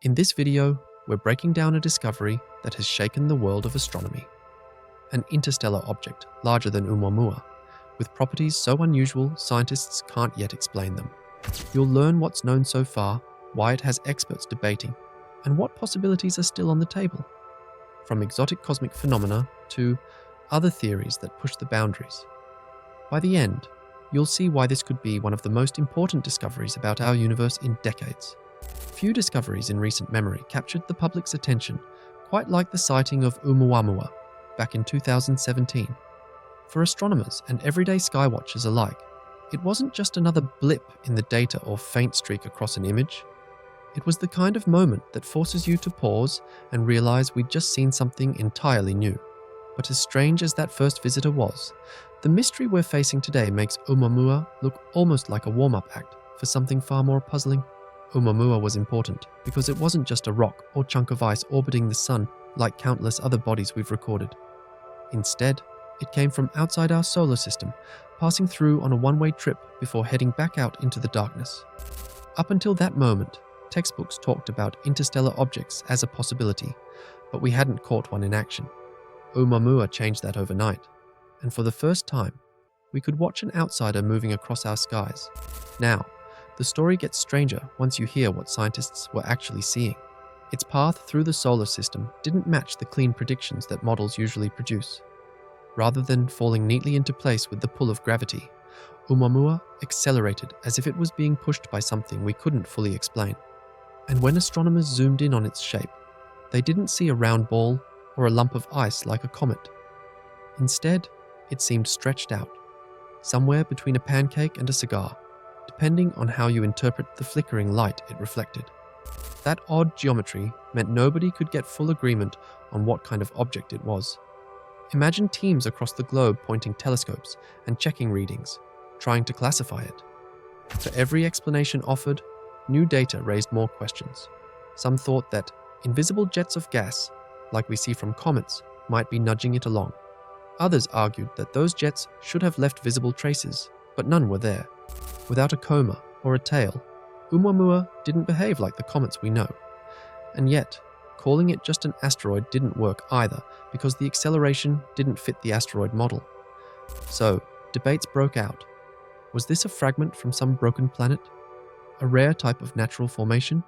In this video, we're breaking down a discovery that has shaken the world of astronomy. An interstellar object larger than Oumuamua, with properties so unusual scientists can't yet explain them. You'll learn what's known so far, why it has experts debating, and what possibilities are still on the table. From exotic cosmic phenomena to other theories that push the boundaries. By the end, you'll see why this could be one of the most important discoveries about our universe in decades. Few discoveries in recent memory captured the public's attention quite like the sighting of Oumuamua back in 2017. For astronomers and everyday skywatchers alike, it wasn't just another blip in the data or faint streak across an image. It was the kind of moment that forces you to pause and realize we'd just seen something entirely new. But as strange as that first visitor was, the mystery we're facing today makes Oumuamua look almost like a warm-up act for something far more puzzling. Oumuamua was important because it wasn't just a rock or chunk of ice orbiting the sun like countless other bodies we've recorded. Instead, it came from outside our solar system, passing through on a one-way trip before heading back out into the darkness. Up until that moment, textbooks talked about interstellar objects as a possibility, but we hadn't caught one in action. Oumuamua changed that overnight, and for the first time, we could watch an outsider moving across our skies. Now, the story gets stranger once you hear what scientists were actually seeing. Its path through the solar system didn't match the clean predictions that models usually produce. Rather than falling neatly into place with the pull of gravity, Oumuamua accelerated as if it was being pushed by something we couldn't fully explain. And when astronomers zoomed in on its shape, they didn't see a round ball or a lump of ice like a comet. Instead, it seemed stretched out, somewhere between a pancake and a cigar, depending on how you interpret the flickering light it reflected. That odd geometry meant nobody could get full agreement on what kind of object it was. Imagine teams across the globe pointing telescopes and checking readings, trying to classify it. For every explanation offered, new data raised more questions. Some thought that invisible jets of gas, like we see from comets, might be nudging it along. Others argued that those jets should have left visible traces, but none were there. Without a coma or a tail, Oumuamua didn't behave like the comets we know. And yet, calling it just an asteroid didn't work either because the acceleration didn't fit the asteroid model. So, debates broke out. Was this a fragment from some broken planet? A rare type of natural formation?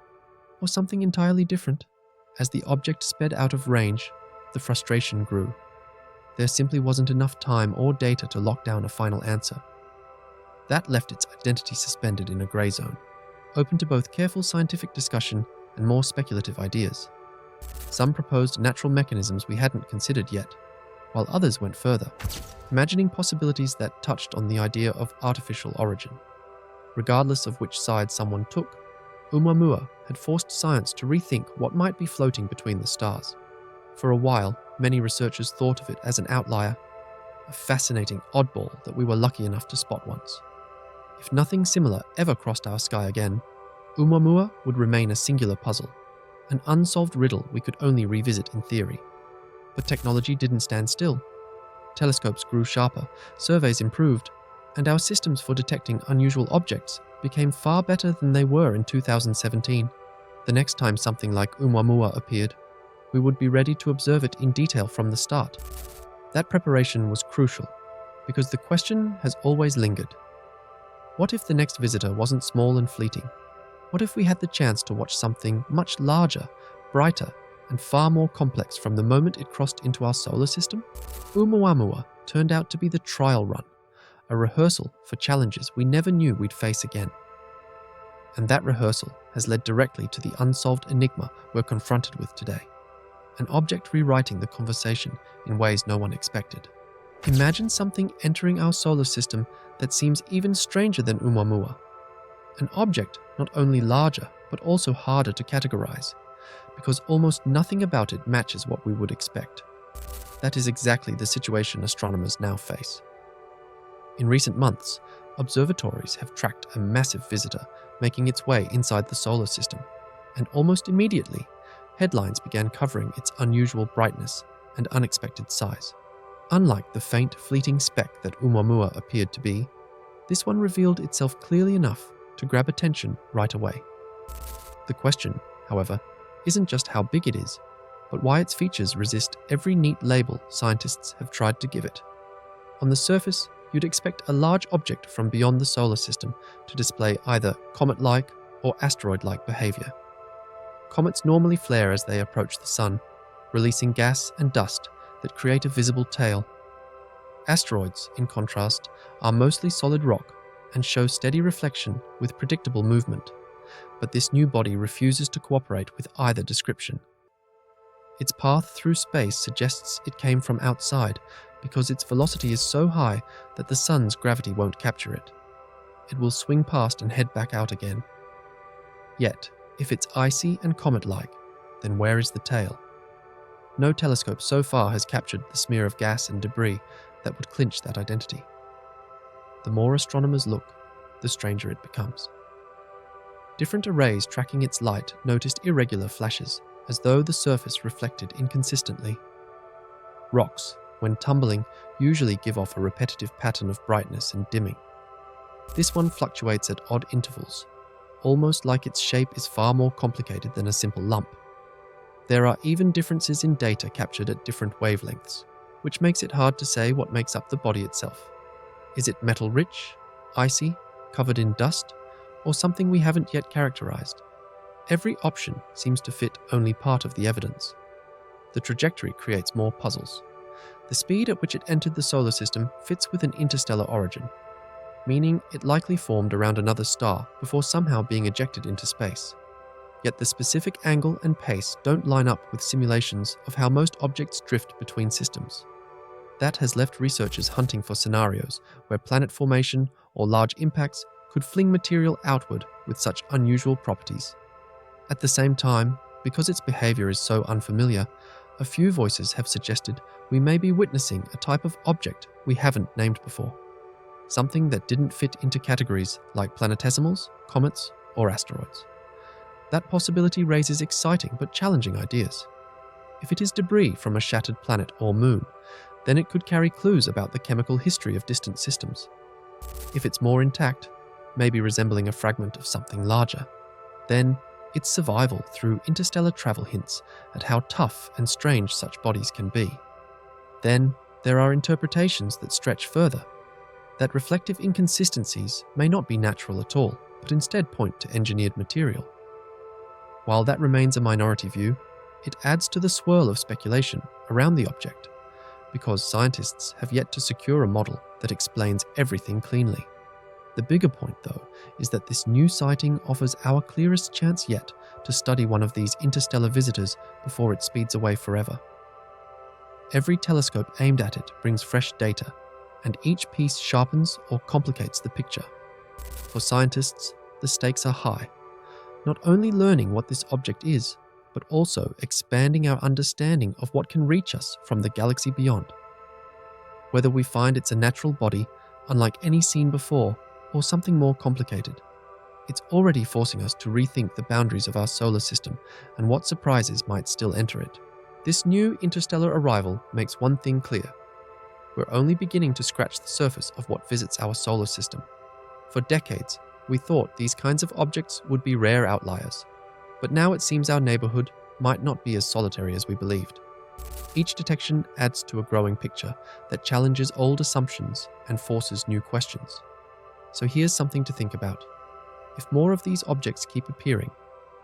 Or something entirely different? As the object sped out of range, the frustration grew. There simply wasn't enough time or data to lock down a final answer. That left its identity suspended in a grey zone, open to both careful scientific discussion and more speculative ideas. Some proposed natural mechanisms we hadn't considered yet, while others went further, imagining possibilities that touched on the idea of artificial origin. Regardless of which side someone took, Oumuamua had forced science to rethink what might be floating between the stars. For a while, many researchers thought of it as an outlier, a fascinating oddball that we were lucky enough to spot once. If nothing similar ever crossed our sky again, Oumuamua would remain a singular puzzle, an unsolved riddle we could only revisit in theory. But technology didn't stand still. Telescopes grew sharper, surveys improved, and our systems for detecting unusual objects became far better than they were in 2017. The next time something like Oumuamua appeared, we would be ready to observe it in detail from the start. That preparation was crucial, because the question has always lingered. What if the next visitor wasn't small and fleeting? What if we had the chance to watch something much larger, brighter, and far more complex from the moment it crossed into our solar system? Oumuamua turned out to be the trial run, a rehearsal for challenges we never knew we'd face again. And that rehearsal has led directly to the unsolved enigma we're confronted with today, an object rewriting the conversation in ways no one expected. Imagine something entering our solar system that seems even stranger than Oumuamua. An object not only larger, but also harder to categorize, because almost nothing about it matches what we would expect. That is exactly the situation astronomers now face. In recent months, observatories have tracked a massive visitor making its way inside the solar system, and almost immediately, headlines began covering its unusual brightness and unexpected size. Unlike the faint, fleeting speck that Oumuamua appeared to be, this one revealed itself clearly enough to grab attention right away. The question, however, isn't just how big it is, but why its features resist every neat label scientists have tried to give it. On the surface, you'd expect a large object from beyond the solar system to display either comet-like or asteroid-like behavior. Comets normally flare as they approach the sun, releasing gas and dust that create a visible tail. Asteroids, in contrast, are mostly solid rock and show steady reflection with predictable movement, but this new body refuses to cooperate with either description. Its path through space suggests it came from outside because its velocity is so high that the sun's gravity won't capture it. It will swing past and head back out again. Yet, if it's icy and comet-like, then where is the tail? No telescope so far has captured the smear of gas and debris that would clinch that identity. The more astronomers look, the stranger it becomes. Different arrays tracking its light noticed irregular flashes, as though the surface reflected inconsistently. Rocks, when tumbling, usually give off a repetitive pattern of brightness and dimming. This one fluctuates at odd intervals, almost like its shape is far more complicated than a simple lump. There are even differences in data captured at different wavelengths, which makes it hard to say what makes up the body itself. Is it metal-rich, icy, covered in dust, or something we haven't yet characterized? Every option seems to fit only part of the evidence. The trajectory creates more puzzles. The speed at which it entered the solar system fits with an interstellar origin, meaning it likely formed around another star before somehow being ejected into space. Yet the specific angle and pace don't line up with simulations of how most objects drift between systems. That has left researchers hunting for scenarios where planet formation or large impacts could fling material outward with such unusual properties. At the same time, because its behavior is so unfamiliar, a few voices have suggested we may be witnessing a type of object we haven't named before. Something that didn't fit into categories like planetesimals, comets, or asteroids. That possibility raises exciting but challenging ideas. If it is debris from a shattered planet or moon, then it could carry clues about the chemical history of distant systems. If it's more intact, maybe resembling a fragment of something larger, then its survival through interstellar travel hints at how tough and strange such bodies can be. Then there are interpretations that stretch further, that reflective inconsistencies may not be natural at all, but instead point to engineered material. While that remains a minority view, it adds to the swirl of speculation around the object, because scientists have yet to secure a model that explains everything cleanly. The bigger point, though, is that this new sighting offers our clearest chance yet to study one of these interstellar visitors before it speeds away forever. Every telescope aimed at it brings fresh data, and each piece sharpens or complicates the picture. For scientists, the stakes are high, not only learning what this object is, but also expanding our understanding of what can reach us from the galaxy beyond. Whether we find it's a natural body, unlike any seen before, or something more complicated, it's already forcing us to rethink the boundaries of our solar system and what surprises might still enter it. This new interstellar arrival makes one thing clear. We're only beginning to scratch the surface of what visits our solar system. For decades, we thought these kinds of objects would be rare outliers, but now it seems our neighborhood might not be as solitary as we believed. Each detection adds to a growing picture that challenges old assumptions and forces new questions. So here's something to think about. If more of these objects keep appearing,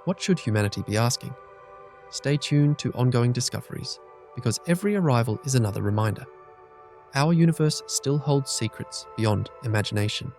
what should humanity be asking? Stay tuned to ongoing discoveries, because every arrival is another reminder. Our universe still holds secrets beyond imagination.